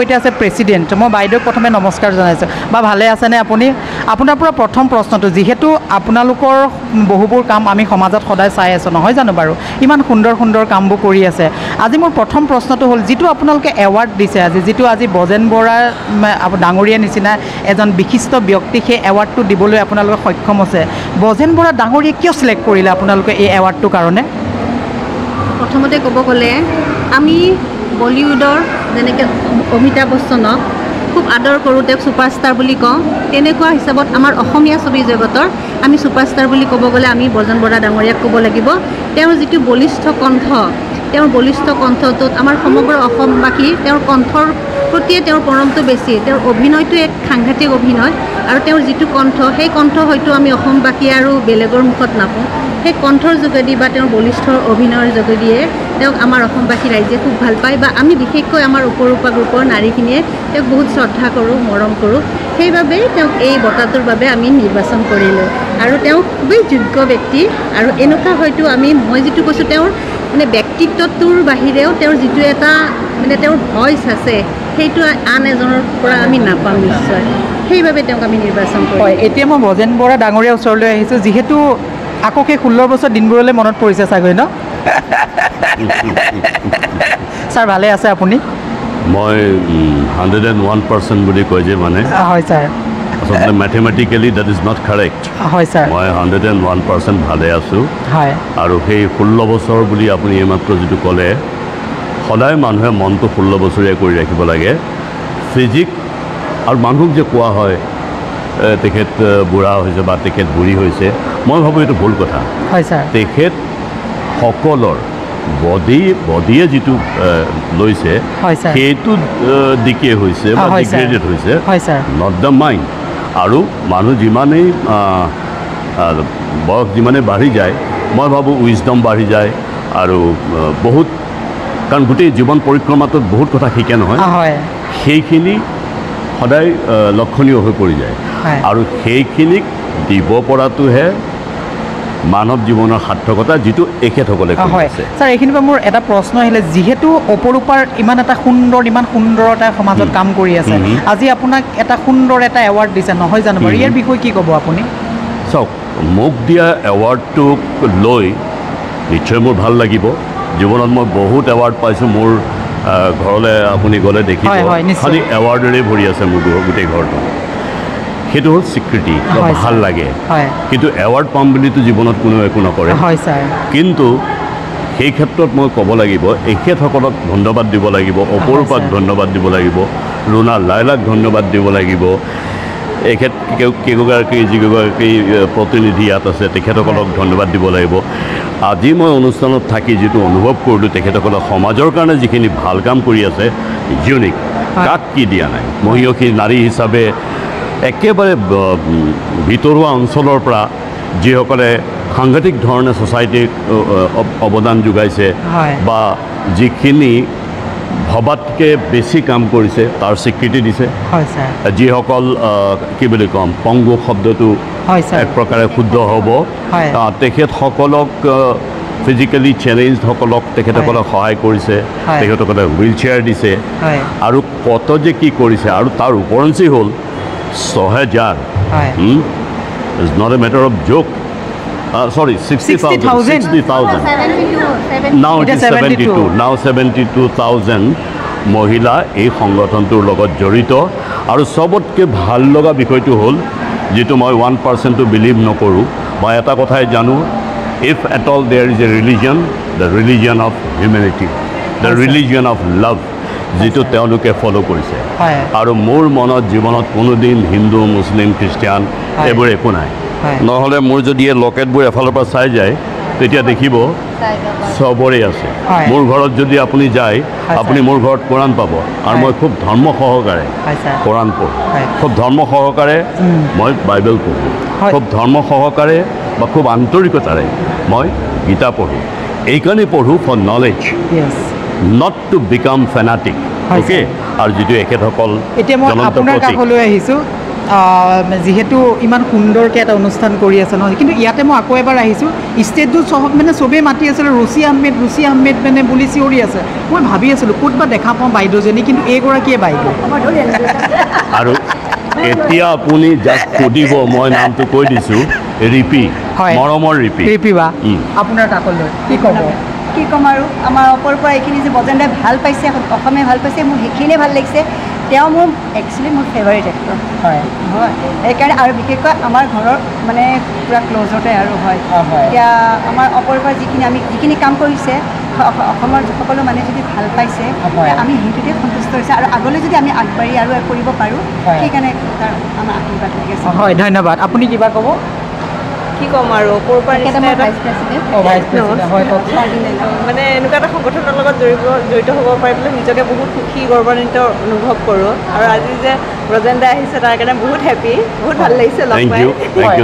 সৈতে আছে প্ৰেচিডেণ্ট মই বাইদেউক প্ৰথমে নমস্কাৰ জনাইছোঁ বা ভালে আছেনে আপুনি আপোনাৰ পৰা প্ৰথম প্ৰশ্নটো যিহেতু আপোনালোকৰ বহুবোৰ কাম আমি সমাজত সদায় চাই আছোঁ নহয় জানো বাৰু ইমান সুন্দৰ সুন্দৰ কামবোৰ কৰি আছে আজি মোৰ প্ৰথম প্ৰশ্নটো হ'ল যিটো আপোনালোকে এৱাৰ্ড দিছে যিটো আজি বজেন বৰা ডাঙৰীয়া নিচিনা এজন বিশিষ্ট ব্যক্তিক সেই এৱাৰ্ডটো দিবলৈ আপোনালোকে সক্ষম আছে বজেন বৰা ডাঙৰীয়া কিয় চিলেক্ট কৰিলে আপোনালোকে এই এৱাৰ্ডটোৰ কাৰণে প্ৰথমতে ক'ব গ'লে আমি বলিউডৰ যেনেকৈ অমিতাভ বচ্চনক খুব আদৰ কৰোঁ তেওঁক ছুপাৰষ্টাৰ বুলি কওঁ তেনেকুৱা হিচাপত আমাৰ অসমীয়া ছবি জগতৰ আমি ছুপাৰষ্টাৰ বুলি ক'ব গ'লে আমি বজেন বৰা ডাঙৰীয়াক ক'ব লাগিব তেওঁৰ যিটো বলিষ্ঠ কণ্ঠ তেওঁৰ বলিষ্ঠ কণ্ঠটোত আমাৰ সমগ্ৰ অসমবাসী তেওঁৰ কণ্ঠৰ প্ৰতিয়ে তেওঁৰ পৰমটো বেছি তেওঁৰ অভিনয়টো এক সাংঘাতিক অভিনয় আৰু তেওঁৰ যিটো কণ্ঠ সেই কণ্ঠ হয়তো আমি অসমবাসী আৰু বেলেগৰ মুখত নাপাওঁ সেই কণ্ঠৰ যোগেদি বা তেওঁৰ বলিষ্ঠ অভিনয়ৰ যোগেদিয়ে তেওঁক আমাৰ অসমবাসী ৰাইজে খুব ভাল পায় বা আমি বিশেষকৈ আমাৰ ওপৰোপা গ্ৰুপৰ নাৰীখিনিয়ে তেওঁক বহুত শ্ৰদ্ধা কৰোঁ মৰম কৰোঁ সেইবাবে তেওঁক এই বঁটাটোৰ বাবে আমি নিৰ্বাচন কৰিলোঁ আৰু তেওঁ খুবেই যোগ্য ব্যক্তি আৰু এনেকুৱা হয়তো মই যিটো কৈছোঁ তেওঁৰ মানে ব্যক্তিত্বটোৰ বাহিৰেও তেওঁৰ যিটো এটা মানে তেওঁৰ ভইচ আছে সেইটো আন এজনৰ পৰা আমি নাপাম নিশ্চয় সেইবাবে তেওঁক আমি নিৰ্বাচন কৰোঁ এতিয়া মই বজেন বৰা ডাঙৰীয়াৰ ওচৰলৈ আহিছোঁ যিহেতু আকৌ সেই 16 বছৰ দিনবোৰলৈ মনত পৰিছে চাগৈ ন ছাৰ ভালে আছে আপুনি মই 101% বুলি কয় যে মানে হয় ছাৰ আচলতে মেথমেটিকেলি দ্যাট ইজ নট কাৰেক্ট হয় ছাৰ মই 101% ভালে আছোঁ হয় আৰু সেই 16 বছৰ বুলি আপুনি এইমাত্ৰ যিটো ক'লে সদায় মানুহে মনটো 16 বছৰীয়া কৰি ৰাখিব লাগে ফিজিক আৰু মানুহক যে কোৱা হয় তেখেত বুঢ়া হৈছে বা তেখেত বুঢ়ী হৈছে মই ভাবোঁ এইটো ভুল কথা হয় ছাৰ তেখেত সকলৰ বডিয়ে যিটো লৈছে সেইটো দিকে হৈছে বা ডিগ্ৰেডেড হৈছে নট দ্য মাইণ্ড আৰু মানুহ যিমানেই বয়স যিমানেই বাঢ়ি যায় মই ভাবোঁ উইজডম বাঢ়ি যায় আৰু বহুত কাৰণ গোটেই জীৱন পৰিক্ৰমাটোত বহুত কথা শিকে নহয় সেইখিনি সদায় লক্ষণীয় হৈ পৰি যায় আৰু সেইখিনিক দিব পৰাটোহে মানৱ জীৱনৰ সাৰ্থকতা যিটো এখেতসকলে কৰিছে ছাৰ এইখিনিৰ পৰা মোৰ এটা প্ৰশ্ন আহিলে যিহেতু অপৰূপাৰ ইমান সুন্দৰ এটা সমাজত কাম কৰি আছে আজি আপোনাক এটা সুন্দৰ এটা এৱাৰ্ড দিছে নহয় জানো বাৰু ইয়াৰ বিষয়ে কি ক'ব আপুনি চাওক মোক দিয়া এৱাৰ্ডটোক লৈ নিশ্চয় মোৰ ভাল লাগিব জীৱনত মই বহুত এৱাৰ্ড পাইছোঁ মোৰ ঘৰলৈ আপুনি গ'লে দেখিব খালি এৱাৰ্ডেৰে ভৰি আছে মোৰ গোটেই ঘৰটো সেইটো হ'ল স্বীকৃতি ভাল লাগে কিন্তু এৱাৰ্ড পাম বুলিতো জীৱনত কোনো একো নকৰে কিন্তু সেই ক্ষেত্ৰত মই ক'ব লাগিব এখেতসকলক ধন্যবাদ দিব লাগিব অপৰূপাক ধন্যবাদ দিব লাগিব ৰুণা লাইলাক ধন্যবাদ দিব লাগিব এখেত কেইগৰাকী যিগৰাকী প্ৰতিনিধি ইয়াত আছে তেখেতসকলক ধন্যবাদ দিব লাগিব আজি মই অনুষ্ঠানত থাকি যিটো অনুভৱ কৰিলোঁ তেখেতসকলক সমাজৰ কাৰণে যিখিনি ভাল কাম কৰি আছে ইউনিক কাক কি দিয়া নাই মহিয়সী নাৰী হিচাপে একেবাৰে ভিতৰুৱা অঞ্চলৰ পৰা যিসকলে সাংঘাতিক ধৰণে ছ'চাইটিক অৱদান যোগাইছে বা যিখিনি ভবাতকৈ বেছি কাম কৰিছে তাৰ স্বীকৃতি দিছে যিসকল কি বুলি ক'ম পংগু শব্দটো এক প্ৰকাৰে শুদ্ধ হ'ব তেখেতসকলক ফিজিকেলি চেলেঞ্জসকলক তেখেতসকলক সহায় কৰিছে তেখেতসকলে হুইল চেয়াৰ দিছে আৰু কত যে কি কৰিছে আৰু তাৰ ওপৰঞ্চি হ'ল 6,000 It's not a matter of joke. Sorry, 60,000. Now it is 72. Now 72,000 মহিলা এই সংগঠনটোৰ লগত জড়িত আৰু সবতকৈ ভাল লগা বিষয়টো হ'ল যেটো মই 1% বিলিভ নকৰোঁ মই এটা কথাই জানো if at all there is a religion, the religion of humanity, the religion of love যেটো তেওঁলোকে ফলো কৰিছে আৰু মোৰ মনত জীৱনত কোনোদিন হিন্দু মুছলিম খ্ৰীষ্টিয়ান এইবোৰ একো নাই নহ'লে মোৰ যদি এই লকেটবোৰ এফালৰ পৰা চাই যায় তেতিয়া দেখিব সবৰে আছে মোৰ ঘৰত যদি আপুনি যায় আপুনি মোৰ ঘৰত কোৰাণ পাব আৰু মই খুব ধৰ্ম সহকাৰে কোৰাণ পঢ়োঁ খুব ধৰ্ম সহকাৰে মই বাইবেল পঢ়োঁ খুব ধৰ্ম সহকাৰে বা খুব আন্তৰিকতাৰে মই গীতা পঢ়োঁ এইকাৰণে পঢ়োঁ for knowledge not to become fanatic okay আৰু যেটো একেসকল এতিয়া মই আপোনাৰ কাষলৈ আহিছো যিহেতু ইমান সুন্দৰকৈ এটা অনুষ্ঠান কৰি আছে নহয়, কিন্তু ইয়াতে মই আকৌ এবাৰ আহিছোঁ, ষ্টেজটোত মানে চবেই মাতি আছিলোঁ ৰুচি আহমেদ মানে বুলি চিঞৰি আছে। মই ভাবি আছিলোঁ ক'তবা দেখা পাওঁ বাইদেউজনী, কিন্তু এইগৰাকীয়ে বাইদেউ। আৰু এতিয়া আপুনি যাক সুধিব মই নামটো কৈ দিছোঁ, ৰিপি, মৰমৰ ৰিপি বা আপোনাৰ তাকলৈ কি ক'ব? কি ক'ম আৰু আমাৰ ওপৰৰ পৰা এইখিনি যে বজেন্দ্ৰই ভাল পাইছে, অসমে ভাল পাইছে, মোৰ সেইখিনিয়ে ভাল লাগিছে। তেওঁ মোৰ একচুৱেলি মোৰ ফেভাৰিট এক্টৰ হয়, সেইকাৰণে আৰু বিশেষকৈ আমাৰ ঘৰৰ মানে পূৰা ক্ল'জতে আৰু হয়। এতিয়া আমাৰ ওপৰৰ পৰা যিখিনি কাম কৰিছে অসমৰ সকলো মানুহে যদি ভাল পাইছে, আমি সেইটোতে সন্তুষ্ট হৈছে আৰু আগলৈ যদি আমি আগবাঢ়ি আৰু কৰিব পাৰোঁ, সেইকাৰণে তাৰ আমাৰ আশীৰ্বাদ লাগি আছে। হয়, ধন্যবাদ। আপুনি কিবা ক'ব? কি ক'ম আৰু ওপৰৰ পৰা ভাইচ প্ৰেচিডেণ্ট মানে এনেকুৱা এটা সংগঠনৰ লগত জড়িত হ'ব পাৰি পেলাই নিজকে বহুত সুখী গৌৰৱান্বিত অনুভৱ কৰোঁ। আৰু আজি যে ব্ৰজেন্দ্ৰ আহিছে তাৰ কাৰণে বহুত হেপী, বহুত ভাল লাগিছে লগ পাই।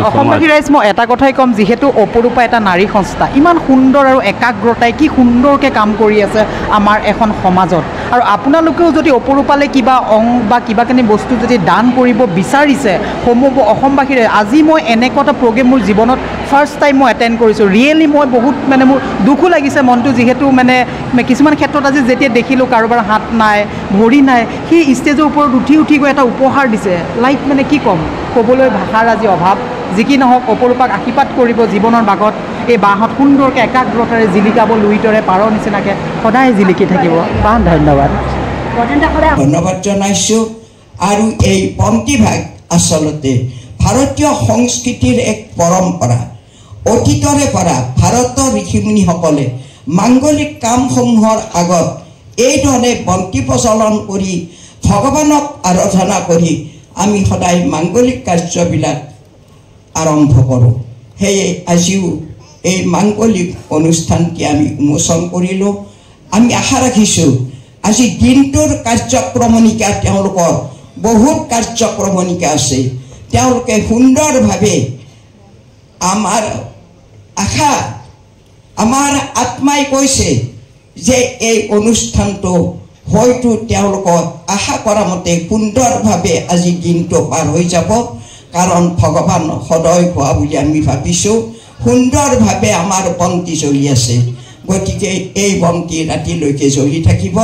অসমবাসী ৰাইজ, মই এটা কথাই ক'ম, যিহেতু অপৰূপা এটা নাৰী সংস্থা, ইমান সুন্দৰ আৰু একাগ্ৰতাই কি সুন্দৰকৈ কাম কৰি আছে আমাৰ এখন সমাজত। আৰু আপোনালোকেও যদি অপৰূপালৈ কিবা বা কিবাখিনি বস্তু যদি দান কৰিব বিচাৰিছে, সমগ্ৰ অসমবাসীৰে, আজি মই এনেকুৱা এটা প্ৰগ্ৰেম মোৰ জীৱনত ফাৰ্ষ্ট টাইম মই এটেণ্ড কৰিছোঁ। ৰিয়েলি মই বহুত মানে মোৰ দুখো লাগিছে মনটো, যিহেতু মানে কিছুমান ক্ষেত্ৰত আজি যেতিয়া দেখিলোঁ কাৰোবাৰ হাত নাই, ভৰি নাই, সেই ষ্টেজৰ ওপৰত উঠি গৈ এটা উপহাৰ দিছে। লাইক মানে কি ক'ম, ক'বলৈ ভাষাৰ আজি অভাৱ। যি কি নহওক, অপৰূপাক আশীৰ্বাদ কৰিব জীৱনৰ বাগত, এই বাঁহত সুন্দৰকৈ একাগ্ৰতাৰে জিলিকাব, লুইতৰে পাৰৰ নিচিনাকৈ সদায় জিলিকি থাকিব। ধন্যবাদ। ধন্যবাদ জনাইছোঁ। আৰু এই পন্থীভাগ আচলতে ভাৰতীয় সংস্কৃতিৰ এক পৰম্পৰা। অতীতৰে পৰা ভাৰতৰ ঋষিমুনিসকলে মাংগলিক কামসমূহৰ আগত এইদৰে বন্তি প্ৰচলন কৰি ভগৱানক আৰাধনা কৰি আমি সদায় মাংগলিক কাৰ্যবিলাক আৰম্ভ কৰোঁ। সেয়ে আজিও এই মাংগলিক অনুষ্ঠানটি আমি উন্মোচন কৰিলোঁ। আমি আশা ৰাখিছোঁ আজি দিনটোৰ কাৰ্যক্ৰমণিকা তেওঁলোকৰ বহুত কাৰ্যক্ৰমণিকা আছে, তেওঁলোকে সুন্দৰভাৱে আমাৰ আশা, আমাৰ আত্মাই কৈছে যে এই অনুষ্ঠানটো হয়তো তেওঁলোকৰ আশা কৰা মতে সুন্দৰভাৱে আজি দিনটো পাৰ হৈ যাব। কাৰণ ভগৱান সদয় হোৱা বুলি আমি ভাবিছোঁ। সুন্দৰভাৱে আমাৰ বন্তি জ্বলি আছে, গতিকে এই বন্তি ৰাতিলৈকে জ্বলি থাকিব।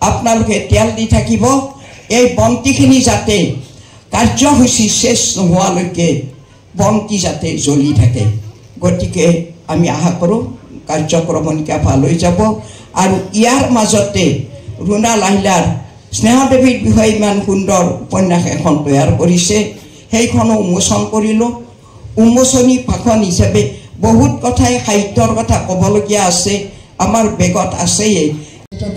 আপোনালোকে তেল দি থাকিব। এই বন্তিখিনি যাতে কাৰ্যসূচী শেষ নোহোৱালৈকে বন্তি যাতে জ্বলি থাকে, গতিকে আমি আশা কৰোঁ কাৰ্যক্ৰমণিকা ভাল হৈ যাব। আৰু ইয়াৰ মাজতে ৰুণা লাহিলাৰ স্নেহদেৱীৰ বিষয়ে ইমান সুন্দৰ উপন্যাস এখন তৈয়াৰ কৰিছে, সেইখনো উন্মোচন কৰিলোঁ। উন্মোচনী ভাষণ হিচাপে বহুত কথাই সাহিত্যৰ কথা ক'বলগীয়া আছে, আমাৰ বেগত আছেই।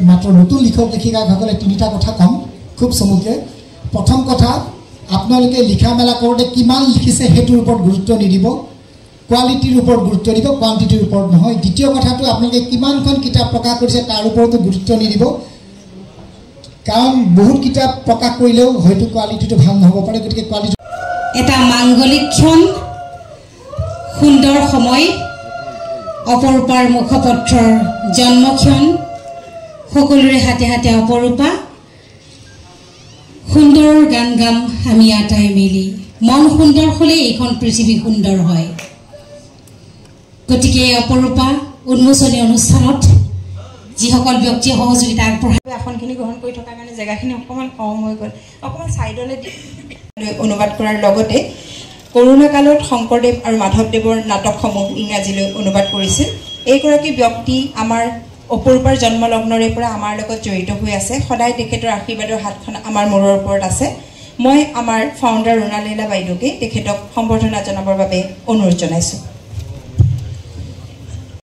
মাত্ৰ নতুন লিখক লেখিকাসকলে তিনিটা কথা ক'ম খুব চমুকে। প্ৰথম কথা, আপোনালোকে লিখা মেলা কৰোঁতে কিমান লিখিছে সেইটোৰ ওপৰত গুৰুত্ব নিদিব, কোৱালিটিৰ ওপৰত গুৰুত্ব দিব, কোৱান্টিটিৰ ওপৰত নহয়। দ্বিতীয় কথাটো, আপোনালোকে কিমানখন কিতাপ প্ৰকাশ কৰিছে তাৰ ওপৰতো গুৰুত্ব নিদিব, কাৰণ বহুত কিতাপ প্ৰকাশ কৰিলেও হয়তো কোৱালিটিটো ভাল নহ'ব পাৰে। গতিকে কোৱালিটি এটা মাংগলিক ক্ষণ, সুন্দৰ সময়, অপৰূপাৰ মুখপত্ৰৰ জন্মক্ষণ, সকলোৰে হাতে হাতে অপৰূপা, সুন্দৰ গান গাম আমি আটাই মিলি। মন সুন্দৰ হ'লে এইখন পৃথিৱী সুন্দৰ হয়। গতিকে অপৰূপা উন্মোচনী অনুষ্ঠানত যিসকল ব্যক্তিয়ে সহযোগিতা আগবঢ়াই আসনখিনি গ্ৰহণ কৰি থকাৰ কাৰণে জেগাখিনি অকণমান কম হৈ গ'ল, অকণমান ছাইডলৈ অনুবাদ কৰাৰ লগতে কৰোণা কালত শংকৰদেৱ আৰু মাধৱদেৱৰ নাটকসমূহ ইংৰাজীলৈ অনুবাদ কৰিছিল। এইগৰাকী ব্যক্তি আমাৰ অপৰূপাৰ জন্মলগ্নৰে পৰা আমাৰ লগত জড়িত হৈ আছে। সদায় তেখেতৰ আশীৰ্বাদৰ হাতখন আমাৰ মূৰৰ ওপৰত আছে। মই আমাৰ ফাউণ্ডাৰ ৰুণা লাহিলা বাইদেউকে তেখেতক সম্বৰ্ধনা জনাবৰ বাবে অনুৰোধ জনাইছোঁ।